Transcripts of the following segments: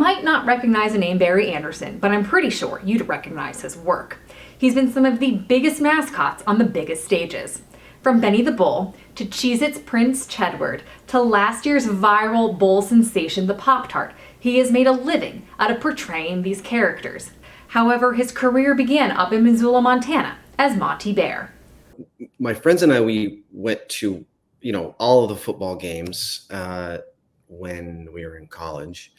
might not recognize the name Barry Anderson, but I'm pretty sure you'd recognize his work. He's been some of the biggest mascots on the biggest stages. From Benny the Bull, to Cheez-Its Prince Chedward, to last year's viral bowl sensation the Pop-Tart, he has made a living out of portraying these characters. However, his career began up in Missoula, Montana, as Monty Bear. My friends and I, we went to, all of the football games when we were in college.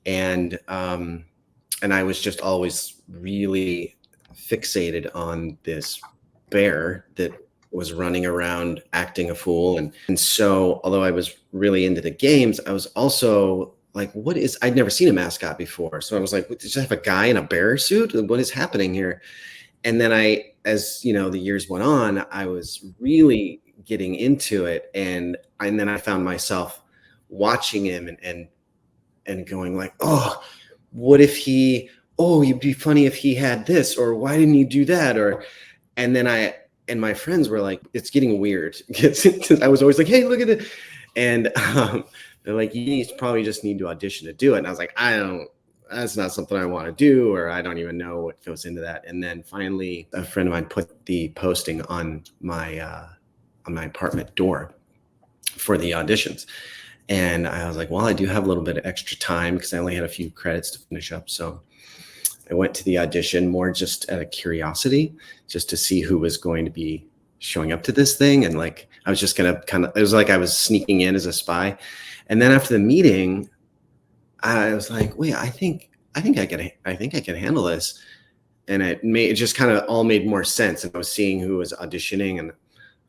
And I was just always really fixated on this bear that was running around acting a fool. And so, although I was really into the games, I was also like, I'd never seen a mascot before. So I was like, does it have a guy in a bear suit? What is happening here? And then as the years went on, I was really getting into it. And then I found myself watching him and going like, oh, it'd be funny if he had this, or why didn't he do that? And my friends were like, it's getting weird. I was always like, hey, look at it. And they're like, you probably just need to audition to do it. And I was like, that's not something I want to do, or I don't even know what goes into that. And then finally, a friend of mine put the posting on my apartment door for the auditions. And I was like, well, I do have a little bit of extra time because I only had a few credits to finish up. So I went to the audition more just out of curiosity, just to see who was going to be showing up to this thing. And like, I was just going to it was like I was sneaking in as a spy. And then after the meeting, I was like, wait, I think I can handle this. And it just kind of all made more sense. And I was seeing who was auditioning, and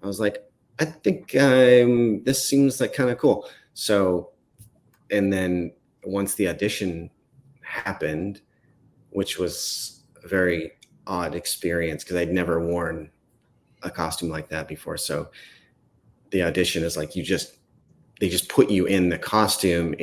I was like, I think this seems like kind of cool. So, and then once the audition happened, which was a very odd experience because I'd never worn a costume like that before. So the audition is like, they just put you in the costume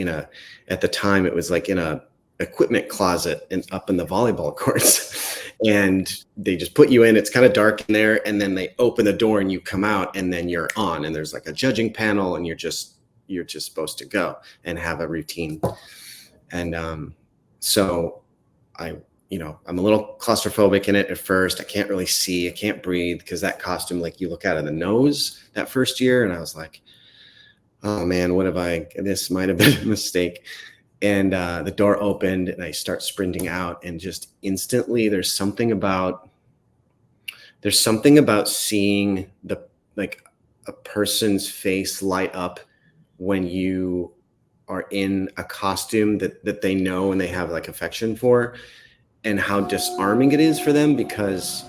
at the time it was like in a equipment closet and up in the volleyball courts. And they just put you in, it's kind of dark in there. And then they open the door and you come out, and then you're on, and there's like a judging panel, and you're just supposed to go and have a routine. And so I'm a little claustrophobic in it at first. I can't really see, I can't breathe, because that costume, like you look out of the nose that first year. And I was like, oh man, this might've been a mistake. And the door opened and I start sprinting out, and just instantly there's something about seeing a person's face light up when you are in a costume that they know and they have like affection for, and how disarming it is for them, because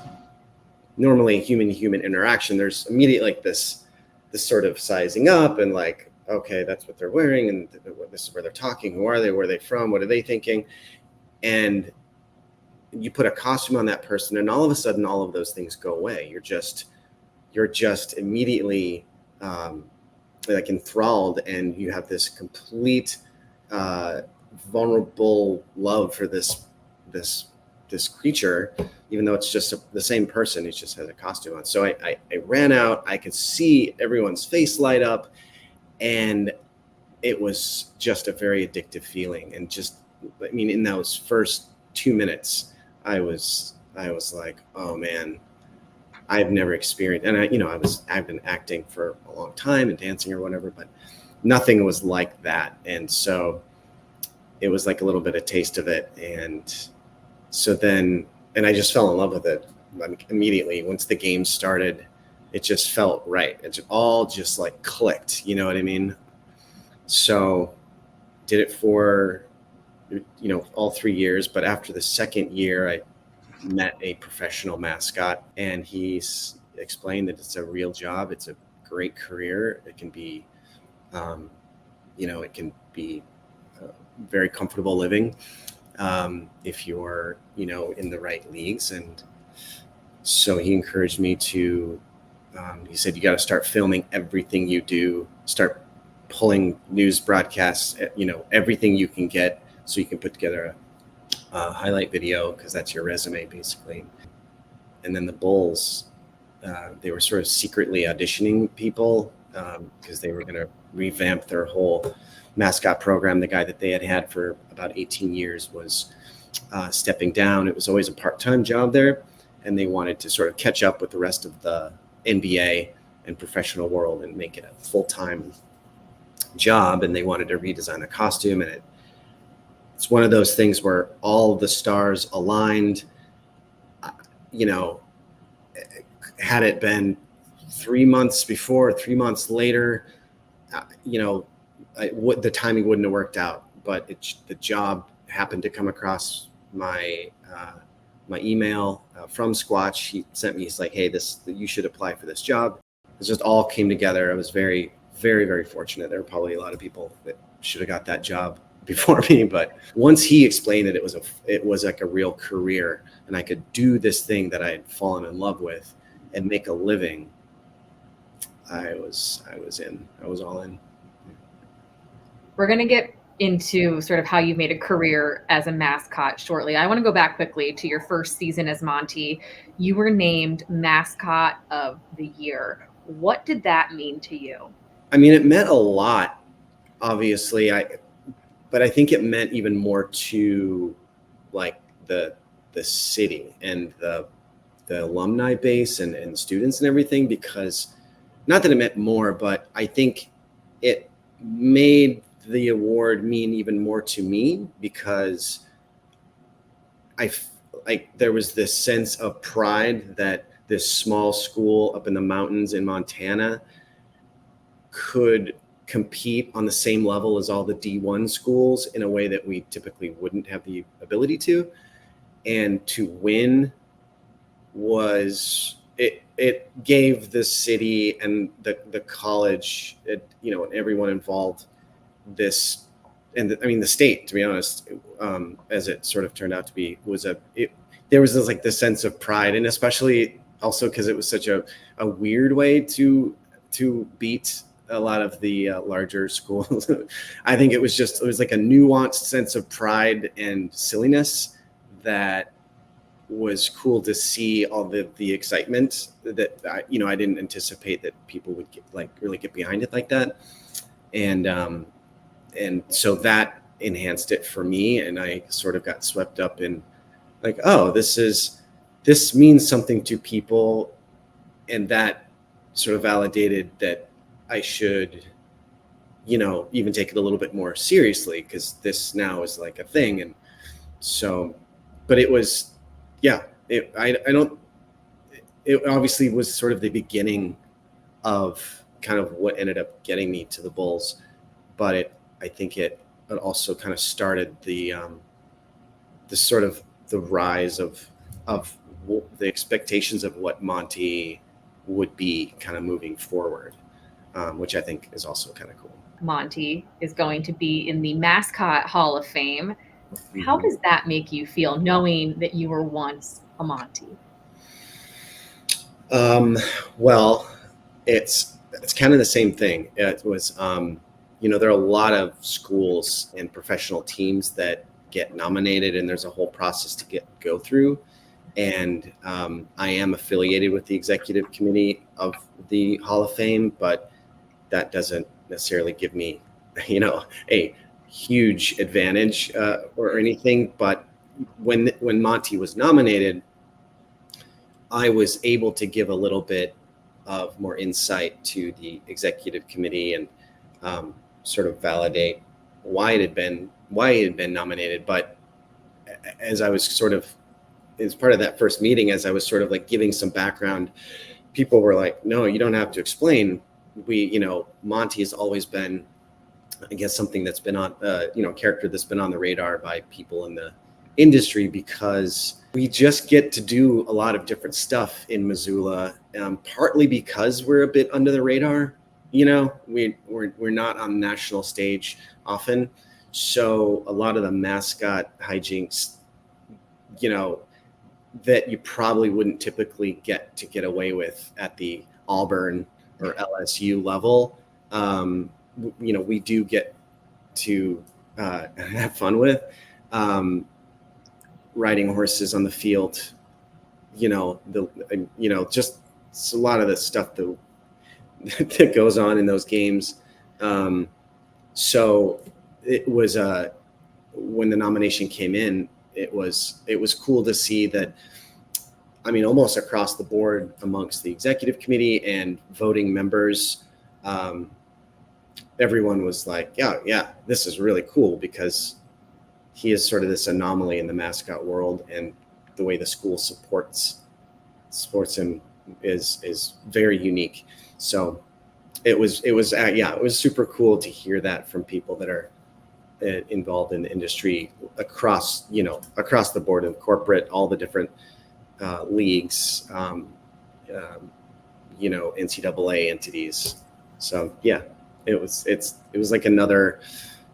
normally human interaction, there's immediately like this sort of sizing up and like, okay, that's what they're wearing, and this is where they're talking. Who are they? Where are they from? What are they thinking? And you put a costume on that person, and all of a sudden, all of those things go away. You're just immediately like enthralled, and you have this complete vulnerable love for this creature, even though it's just the same person. He just has a costume on. So I ran out. I could see everyone's face light up. And it was just a very addictive feeling. And in those first 2 minutes, I was like, oh man, I've never experienced, and I've been acting for a long time and dancing or whatever, but nothing was like that. And so it was like a little bit of taste of it. And so then, and I just fell in love with it immediately. Once the game started, it just felt right. It all just like clicked, you know what I mean? So did it for, all 3 years. But after the second year, I met a professional mascot, and he's explained that it's a real job. It's a great career. It can be, very comfortable living if you're, in the right leagues. And so he encouraged me to, he said, you got to start filming everything you do, start pulling news broadcasts, everything you can get, so you can put together a highlight video, because that's your resume basically. And then the Bulls, they were sort of secretly auditioning people because they were going to revamp their whole mascot program, the guy that they had had for about 18 years was stepping down. It was always a part-time job there, and they wanted to sort of catch up with the rest of the NBA and professional world and make it a full-time job. And they wanted to redesign the costume, and it's one of those things where all the stars aligned. You know, had it been 3 months before, 3 months later, the timing wouldn't have worked out. But the job happened to come across my email from Squatch. He sent me. He's like, "Hey, you should apply for this job." It just all came together. I was very, very, very fortunate. There were probably a lot of people that should have got that job before me, but once he explained it, it was like a real career, and I could do this thing that I had fallen in love with and make a living. I was all in. We're going to get into sort of how you've made a career as a mascot shortly. I want to go back quickly to your first season as Monty. You were named Mascot of the Year. What did that mean to you? I mean, it meant a lot, obviously. But I think it meant even more to like the city and the alumni base and students and everything, because not that it meant more, but I think it made the award mean even more to me, because there was this sense of pride that this small school up in the mountains in Montana could compete on the same level as all the D1 schools in a way that we typically wouldn't have the ability to. And to win it gave the city and the college, and everyone involved this, and the state, to be honest, as it sort of turned out to be, there was this sense of pride, and especially also because it was such a weird way to beat a lot of the larger schools. I think it was like a nuanced sense of pride and silliness that was cool to see. All the excitement that I didn't anticipate that people would really get behind it like that, and so that enhanced it for me, and I sort of got swept up in this means something to people, and that sort of validated that I should, even take it a little bit more seriously, because this now is like a thing. And so, but it was, it obviously was sort of the beginning of kind of what ended up getting me to the Bulls, but I think it also kind of started the sort of the rise of the expectations of what Monty would be kind of moving forward. Which I think is also kind of cool. Monty is going to be in the Mascot Hall of Fame. How does that make you feel, knowing that you were once a Monty? Well, it's kind of the same thing. It was, there are a lot of schools and professional teams that get nominated, and there's a whole process to go through. And I am affiliated with the executive committee of the Hall of Fame, but that doesn't necessarily give me, a huge advantage or anything. But when Monty was nominated, I was able to give a little bit of more insight to the executive committee and sort of validate why it had been nominated. But as I was as part of that first meeting, as I was sort of like giving some background, people were like, "No, you don't have to explain. Monty has always been, I guess, something that's been on, character that's been on the radar by people in the industry, because we just get to do a lot of different stuff in Missoula, partly because we're a bit under the radar. We're not on the national stage often, so a lot of the mascot hijinks, that you probably wouldn't typically get away with at the Auburn or LSU level, we do get to have fun with, riding horses on the field, just a lot of the stuff that goes on in those games. So it was when the nomination came in, it was cool to see that. I mean, almost across the board amongst the executive committee and voting members, everyone was like, yeah, this is really cool because he is sort of this anomaly in the mascot world, and the way the school supports him is very unique. So it was super cool to hear that from people that are involved in the industry across the board, in corporate, all the different leagues, NCAA entities. So yeah, it was like another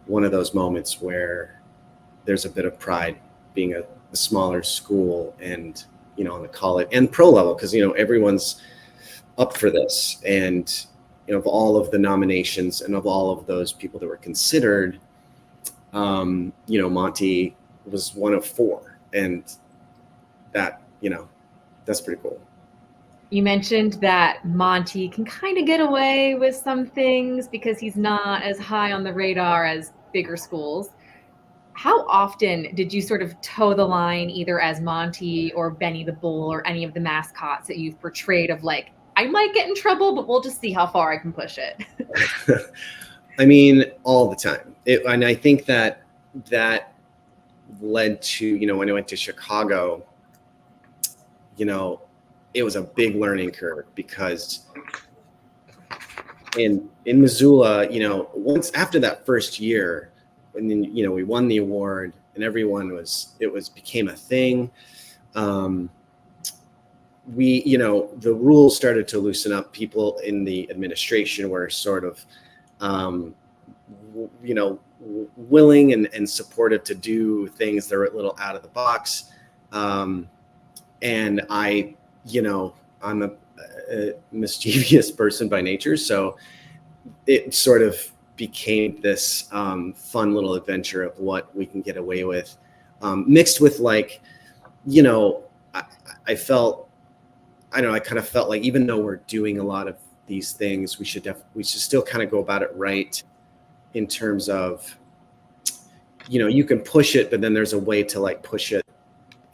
one of those moments where there's a bit of pride being a smaller school, and on the college and pro level, because everyone's up for this. And of all of the nominations and of all of those people that were considered, Monty was one of 4, and that that's pretty cool. You mentioned that Monty can kind of get away with some things because he's not as high on the radar as bigger schools. How often did you sort of toe the line, either as Monty or Benny the Bull or any of the mascots that you've portrayed, of like, I might get in trouble, but we'll just see how far I can push it? I mean, all the time. And I think that led to, when I went to Chicago, it was a big learning curve, because in Missoula, once after that first year, and then we won the award, and everyone became a thing. The rules started to loosen up. People in the administration were sort of willing and supportive to do things that were a little out of the box. And I'm a mischievous person by nature, so it sort of became this fun little adventure of what we can get away with, mixed with I kind of felt like, even though we're doing a lot of these things, we should still kind of go about it right, in terms of, you can push it, but then there's a way to push it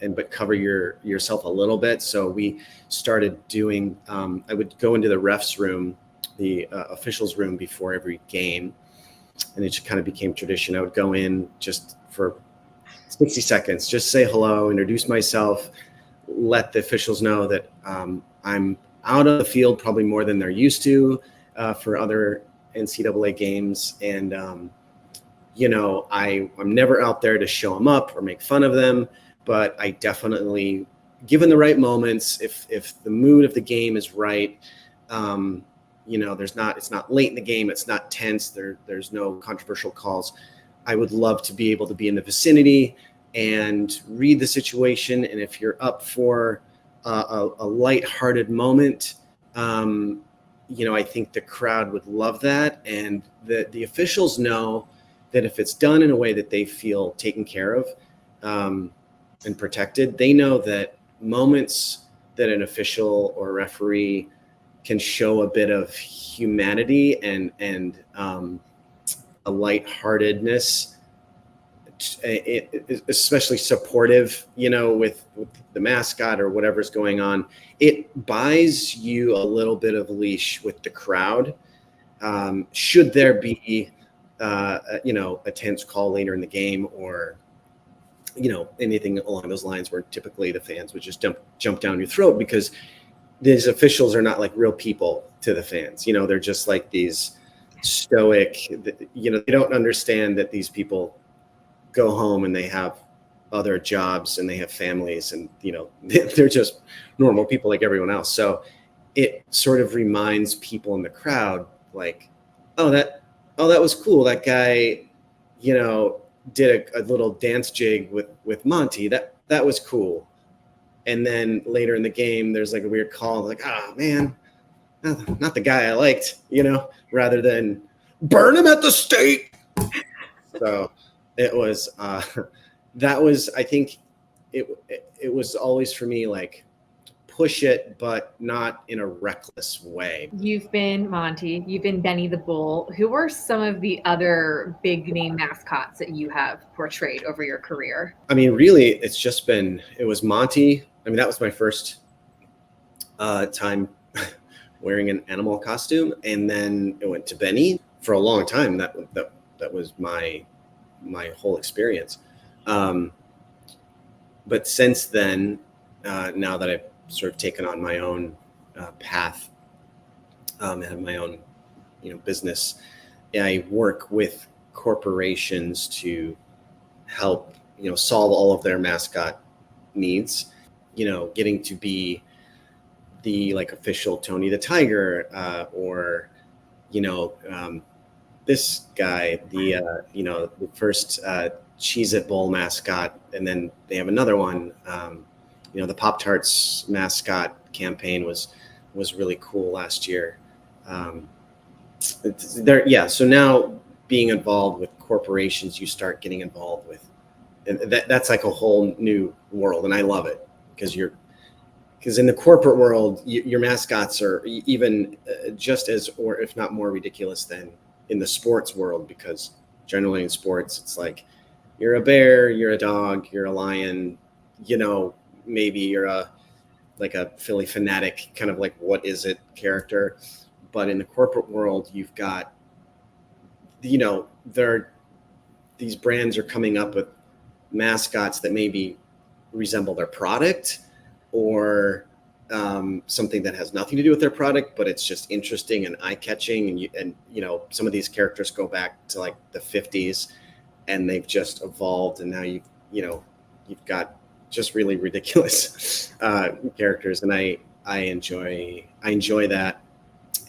but cover yourself a little bit. So we started doing, I would go into the refs room, the officials room, before every game, and it just kind of became tradition. I would go in just for 60 seconds, just say hello, introduce myself, let the officials know that I'm out of the field probably more than they're used to for other NCAA games. And, I'm never out there to show them up or make fun of them, but I definitely, given the right moments, if the mood of the game is right, it's not late in the game, it's not tense, there's no controversial calls, I would love to be able to be in the vicinity and read the situation. And if you're up for a lighthearted moment, I think the crowd would love that. And the officials know that if it's done in a way that they feel taken care of and protected, they know that moments that an official or referee can show a bit of humanity and a lightheartedness, especially supportive, with the mascot or whatever's going on, it buys you a little bit of leash with the crowd. Should there be, a tense call later in the game, or, anything along those lines, where typically the fans would just jump down your throat, because these officials are not like real people to the fans. They're just like these stoic, they don't understand that these people go home and they have other jobs and they have families, and they're just normal people like everyone else. So it sort of reminds people in the crowd, like, oh, that was cool, that guy did a little dance jig with Monty, that was cool. And then later in the game, there's like a weird call, like, oh man, not the guy I liked, rather than burn him at the stake. So it was, that was, I think it was always for me, like, push it, but not in a reckless way. You've been Monty, you've been Benny the Bull. Who are some of the other big name mascots that you have portrayed over your career? I mean, really, it was Monty. I mean, that was my first time wearing an animal costume. And then it went to Benny for a long time. That was my whole experience. But since then, now that I've sort of taken on my own path, and have my own, business, I work with corporations to help, solve all of their mascot needs. Getting to be the official Tony the Tiger, or this guy, the first Cheez It Bowl mascot, and then they have another one. The Pop-Tarts mascot campaign was really cool last year. So now being involved with corporations, you start getting involved with, and that's like a whole new world, and I love it because in the corporate world, your mascots are even just as, or if not more ridiculous than in the sports world, because generally in sports, it's like you're a bear, you're a dog, you're a lion, maybe you're a Philly fanatic, kind of like what is it character. But in the corporate world, you've got, these brands are coming up with mascots that maybe resemble their product, or something that has nothing to do with their product, but it's just interesting and eye-catching. And some of these characters go back to like the 50s, and they've just evolved, and now you've got just really ridiculous characters, and I enjoy that,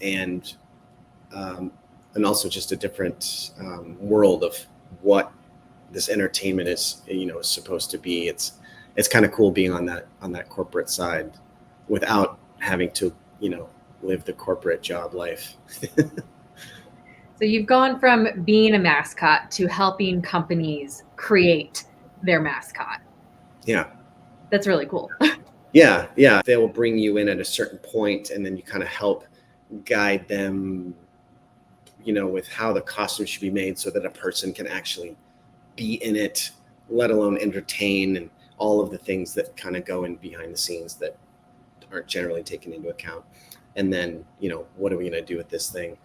and also just a different world of what this entertainment is supposed to be. It's kind of cool being on that corporate side without having to live the corporate job life. So you've gone from being a mascot to helping companies create their mascot. Yeah. That's really cool. Yeah. They will bring you in at a certain point, and then you kind of help guide them, with how the costume should be made so that a person can actually be in it, let alone entertain, and all of the things that kind of go in behind the scenes that aren't generally taken into account. And then, what are we going to do with this thing?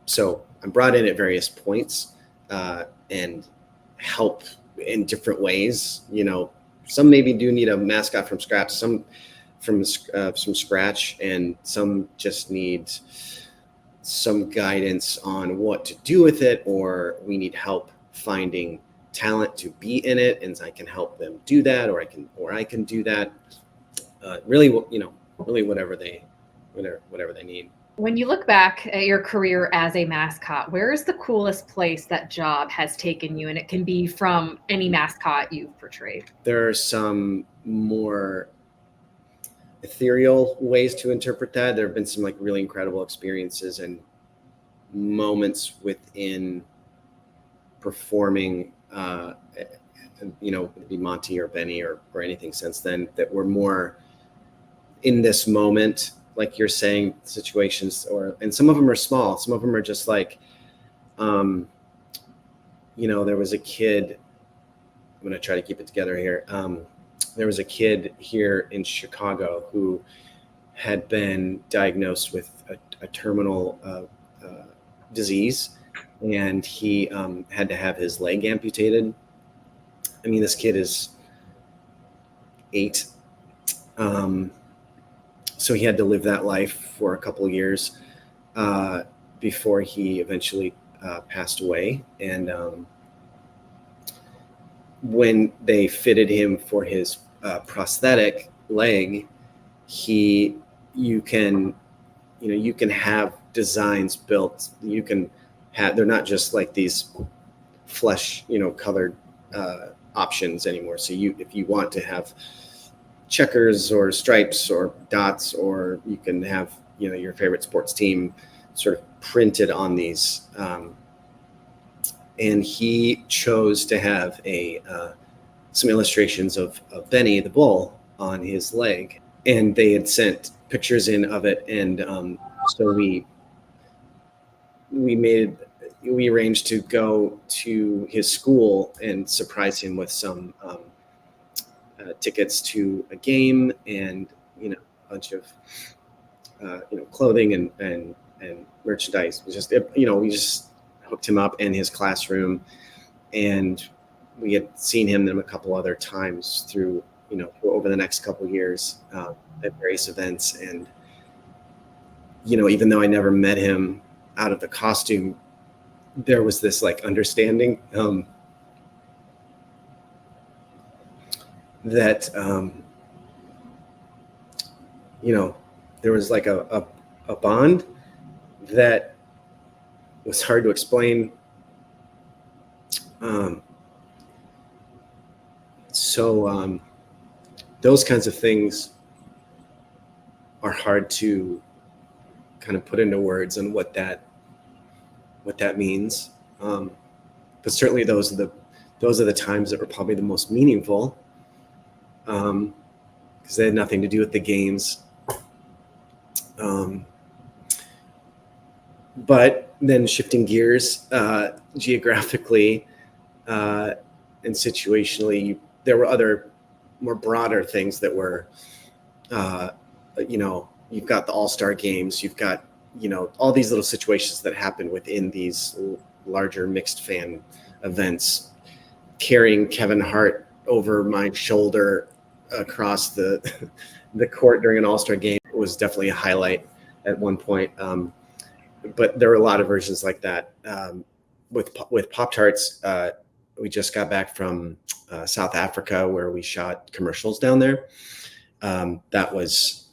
So I'm brought in at various points, and help in different ways. Some maybe do need a mascot from scratch, some from scratch, and some just need some guidance on what to do with it, or we need help finding talent to be in it, and I can help them do that, or I can do that. Really whatever they need. When you look back at your career as a mascot, where is the coolest place that job has taken you? And it can be from any mascot you've portrayed. There are some more ethereal ways to interpret that. There have been some really incredible experiences and moments within performing, be Monty or Benny or anything since then, that were more in this moment, like you're saying, situations, and some of them are small. Some of them are just there was a kid, I'm going to try to keep it together here. There was a kid here in Chicago who had been diagnosed with a terminal disease, and he had to have his leg amputated. I mean, this kid is 8. So he had to live that life for a couple of years before he eventually passed away. And when they fitted him for his prosthetic leg, you can have designs built. You can have, they're not just like these flesh, colored options anymore. So if you want to have checkers or stripes or dots, or you can have, your favorite sports team sort of printed on these. And he chose to have some illustrations of Benny the Bull on his leg. and they had sent pictures in of it, and so we arranged to go to his school and surprise him with some tickets to a game, and a bunch of clothing and merchandise. It was just we just hooked him up in his classroom, and we had seen him then a couple other times through over the next couple of years at various events. And even though I never met him out of the costume, there was this like understanding that there was like a bond that was hard to explain. So those kinds of things are hard to kind of put into words and what that means. But certainly those are the times that were probably the most meaningful, because they had nothing to do with the games. But then shifting gears geographically and situationally, there were other more broader things that were, you've got the All-Star games, you've got, all these little situations that happen within these larger mixed fan events. Carrying Kevin Hart over my shoulder across the court during an All-Star game was definitely a highlight at one point. But there were a lot of versions like that. With Pop-Tarts, we just got back from South Africa, where we shot commercials down there. That was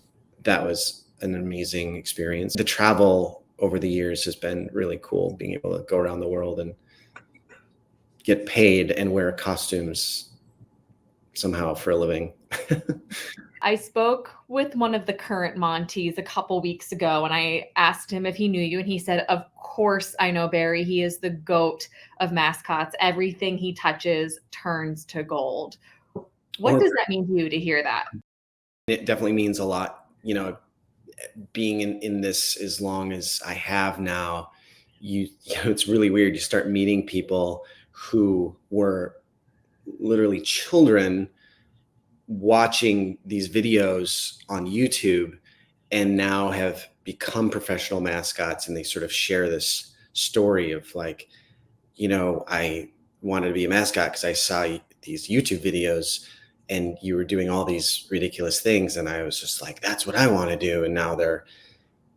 an amazing experience. The travel over the years has been really cool, being able to go around the world and get paid and wear costumes somehow for a living. I spoke with one of the current Monties a couple weeks ago, and I asked him if he knew you, and he said, "Of course I know Barry. He is the GOAT of mascots. Everything he touches turns to gold." What does that mean to you to hear that? It definitely means a lot. Being in this as long as I have now, it's really weird. You start meeting people who were literally children watching these videos on YouTube and now have become professional mascots, and they sort of share this story of like, I wanted to be a mascot because I saw these YouTube videos and you were doing all these ridiculous things, and I was just like, that's what I want to do. And now they're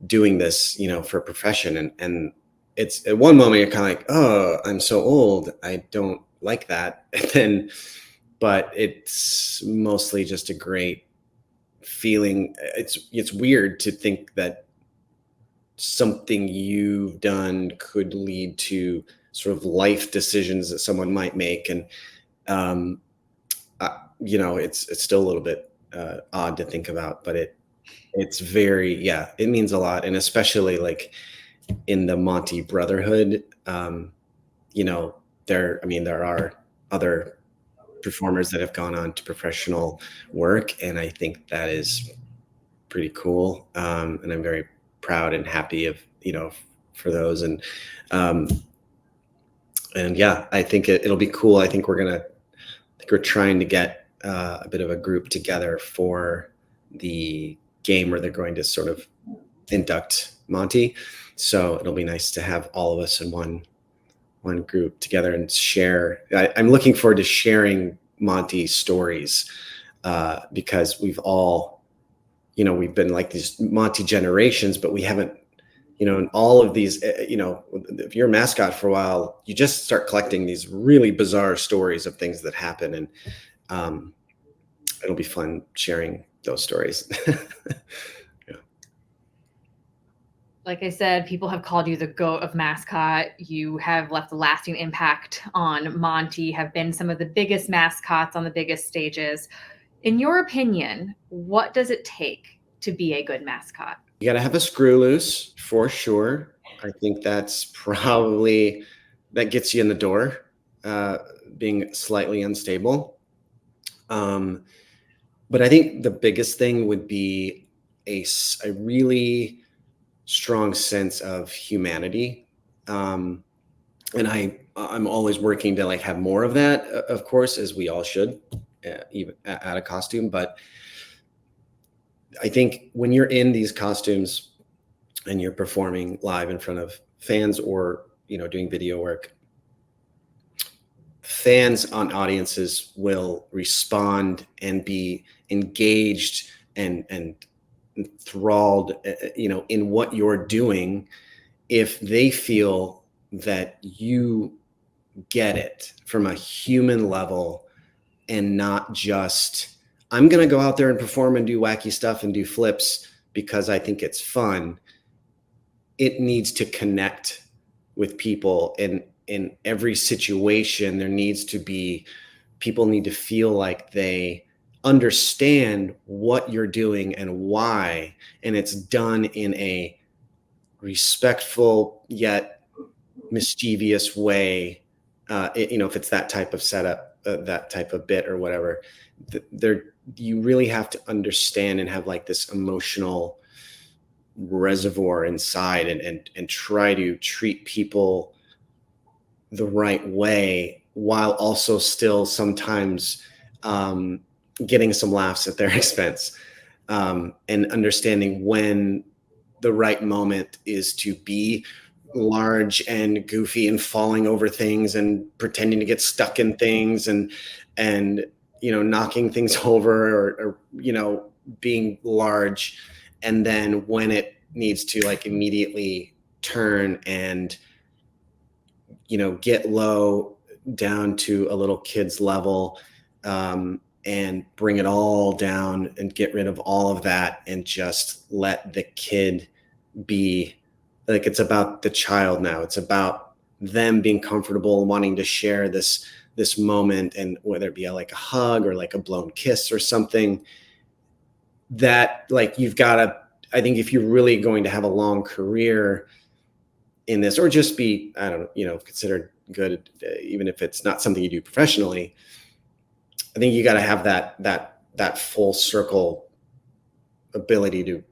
doing this, for a profession. And it's at one moment you're kind of like, oh, I'm so old, I don't like that. And then, but it's mostly just a great feeling. It's weird to think that something you've done could lead to sort of life decisions that someone might make. And, it's still a little bit odd to think about, but it's very, it means a lot. And especially like in the Monty brotherhood, there are other performers that have gone on to professional work, and I think that is pretty cool. And I'm very proud and happy of for those. And I think it'll be cool. I think we're trying to get a bit of a group together for the game where they're going to sort of induct Monty. So it'll be nice to have all of us in one group together and share. I'm looking forward to sharing Monty stories because we've all, we've been like these Monty generations, but we haven't, in all of these, if you're a mascot for a while, you just start collecting these really bizarre stories of things that happen. And it'll be fun sharing those stories. Like I said, people have called you the GOAT of mascot. You have left a lasting impact on Monty, have been some of the biggest mascots on the biggest stages. In your opinion, what does it take to be a good mascot? You got to have a screw loose for sure. I think that's probably, that gets you in the door, being slightly unstable. But I think the biggest thing would be a really strong sense of humanity. And I'm always working to like have more of that, of course, as we all should, even at a costume. But I think when you're in these costumes and you're performing live in front of fans, or doing video work, fans on audiences will respond and be engaged and enthralled, in what you're doing, if they feel that you get it from a human level, and not just, I'm going to go out there and perform and do wacky stuff and do flips because I think it's fun. It needs to connect with people, and in every situation there needs to be, people need to feel like they understand what you're doing and why, and it's done in a respectful yet mischievous way. If it's that type of setup, that type of bit or whatever, there, you really have to understand and have like this emotional reservoir inside, and try to treat people the right way, while also still sometimes getting some laughs at their expense, and understanding when the right moment is to be large and goofy and falling over things and pretending to get stuck in things, and knocking things over, or being large, and then when it needs to like immediately turn and get low down to a little kid's level, and bring it all down and get rid of all of that, and just let the kid be, like, it's about the child now. It's about them being comfortable and wanting to share this moment, and whether it be like a hug or like a blown kiss or something, that like you've got to, I think if you're really going to have a long career in this, or just be, I don't know, considered good, even if it's not something you do professionally, I think you got to have that full circle ability to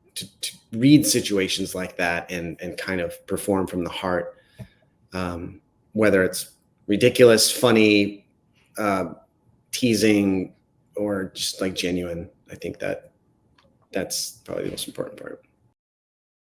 read situations like that, and kind of perform from the heart, whether it's ridiculous, funny, teasing, or just like genuine. I think that's probably the most important part.